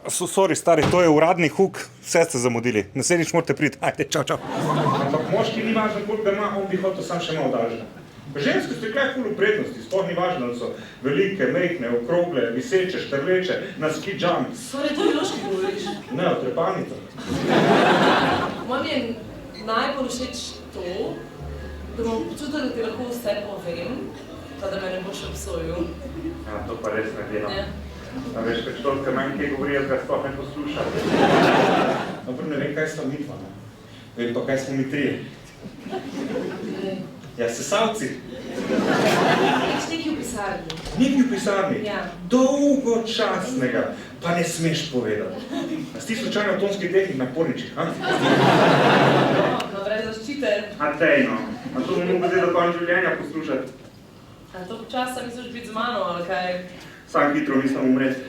Sorry, stari, to je uradni huk, vse ste zamudili. Naslednjič morate priti. Ajde, čau, čau. Ampak moški ni važno, koliko ga ima, on bi hotel sam še malo daljša. Ženske ste kaj ful v prednosti, sploh ni važno, da so velike, mehne, okrogle, viseče, štrleče, na ski jump. Sorry, to biološki govoriš? Ne, o trepanicah. Moj mi je najbolj všeč to, da bom počutila, da ti lahko vse povem, pa da me ne boš obsojil. Ja, to pa res ne delam. A veš, kaj človek manj kaj govori, jaz ga sploh ne poslušam. Dobro, ne vem, kaj sta mitva, ne? Vem pa, kaj smo mi trije. Ja, sesalci. Reč nekaj v pisarni. Nekaj v pisarni? Ja. Dolgočasnega, pa ne smeš povedati. A si ti slučajno tonski tehnik na porničih, ha? No, brez zaščite. A tej, no. A to bi mogel zdaj do konca življenja poslušati. A to časa misliš biti z mano, ali kaj? Sam hitro mislim umreti.